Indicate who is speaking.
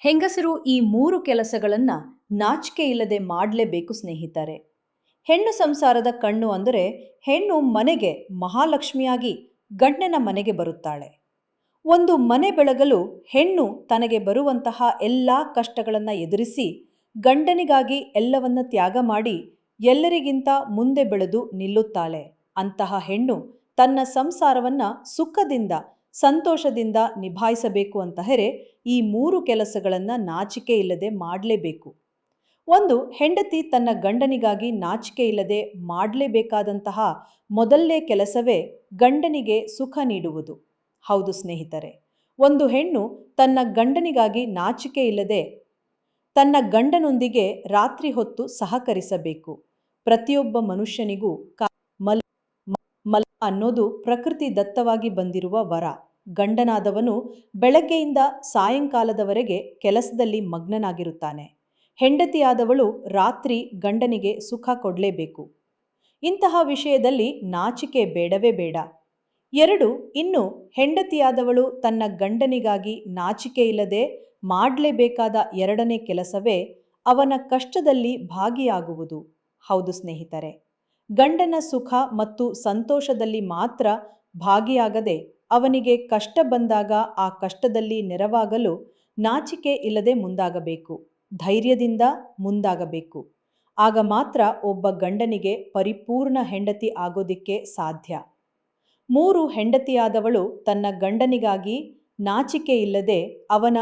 Speaker 1: ಹೆಂಗಸರು ಈ 3 ಕೆಲಸಗಳನ್ನ ನಾಚಿಕೆ ಇಲ್ಲದೆ ಮಾಡಲೇಬೇಕು ಸ್ನೇಹಿತರೆ. ಹೆಣ್ಣು ಸಂಸಾರದ ಕಣ್ಣು ಅಂದರೆ ಹೆಣ್ಣು ಮನೆಗೆ ಮಹಾಲಕ್ಷ್ಮಿಯಾಗಿ ಗಂಡನ ಮನೆಗೆ ಬರುತ್ತಾಳೆ. ಒಂದು ಮನೆ ಬೆಳಗಲು ಹೆಣ್ಣು ತನಗೆ ಬರುವಂತಹ ಎಲ್ಲ ಕಷ್ಟಗಳನ್ನು ಎದುರಿಸಿ ಗಂಡನಿಗಾಗಿ ಎಲ್ಲವನ್ನ ತ್ಯಾಗ ಮಾಡಿ ಎಲ್ಲರಿಗಿಂತ ಮುಂದೆ ಬೆಳೆದು ನಿಲ್ಲುತ್ತಾಳೆ. ಅಂತಹ ಹೆಣ್ಣು ತನ್ನ ಸಂಸಾರವನ್ನ ಸುಖದಿಂದ ಸಂತೋಷದಿಂದ ನಿಭಾಯಿಸಬೇಕು ಅಂತಹರೆ ಈ 3 ಕೆಲಸಗಳನ್ನು ನಾಚಿಕೆ ಇಲ್ಲದೆ ಮಾಡಲೇಬೇಕು. ಒಂದು, ಹೆಂಡತಿ ತನ್ನ ಗಂಡನಿಗಾಗಿ ನಾಚಿಕೆ ಇಲ್ಲದೆ ಮಾಡಲೇಬೇಕಾದಂತಹ ಮೊದಲನೇ ಕೆಲಸವೇ ಗಂಡನಿಗೆ ಸುಖ ನೀಡುವುದು. ಹೌದು ಸ್ನೇಹಿತರೆ, ಒಂದು ಹೆಣ್ಣು ತನ್ನ ಗಂಡನಿಗಾಗಿ ನಾಚಿಕೆ ಇಲ್ಲದೆ ತನ್ನ ಗಂಡನೊಂದಿಗೆ ರಾತ್ರಿ ಹೊತ್ತು ಸಹಕರಿಸಬೇಕು. ಪ್ರತಿಯೊಬ್ಬ ಮನುಷ್ಯನಿಗೂ ಮಲ ಅನ್ನೋದು ಪ್ರಕೃತಿ ದತ್ತವಾಗಿ ಬಂದಿರುವ ವರ. ಗಂಡನಾದವನು ಬೆಳಗ್ಗೆಯಿಂದ ಸಾಯಂಕಾಲದವರೆಗೆ ಕೆಲಸದಲ್ಲಿ ಮಗ್ನನಾಗಿರುತ್ತಾನೆ. ಹೆಂಡತಿಯಾದವಳು ರಾತ್ರಿ ಗಂಡನಿಗೆ ಸುಖ ಕೊಡಲೇಬೇಕು. ಇಂತಹ ವಿಷಯದಲ್ಲಿ ನಾಚಿಕೆ ಬೇಡವೇ ಬೇಡ. 2, ಇನ್ನು ಹೆಂಡತಿಯಾದವಳು ತನ್ನ ಗಂಡನಿಗಾಗಿ ನಾಚಿಕೆ ಇಲ್ಲದೆ ಮಾಡಲೇಬೇಕಾದ 2ನೇ ಕೆಲಸವೇ ಅವನ ಕಷ್ಟದಲ್ಲಿ ಭಾಗಿಯಾಗುವುದು. ಹೌದು ಸ್ನೇಹಿತರೆ, ಗಂಡನ ಸುಖ ಮತ್ತು ಸಂತೋಷದಲ್ಲಿ ಮಾತ್ರ ಭಾಗಿಯಾಗದೆ ಅವನಿಗೆ ಕಷ್ಟ ಬಂದಾಗ ಆ ಕಷ್ಟದಲ್ಲಿ ನೆರವಾಗಲು ನಾಚಿಕೆ ಇಲ್ಲದೆ ಮುಂದಾಗಬೇಕು. ಧೈರ್ಯದಿಂದ ಮುಂದಾಗಬೇಕು. ಆಗ ಮಾತ್ರ ಒಬ್ಬ ಗಂಡನಿಗೆ ಪರಿಪೂರ್ಣ ಹೆಂಡತಿ ಆಗೋದಿಕ್ಕೆ ಸಾಧ್ಯ. 3, ಹೆಂಡತಿಯಾದವಳು ತನ್ನ ಗಂಡನಿಗಾಗಿ ನಾಚಿಕೆ ಇಲ್ಲದೆ ಅವನ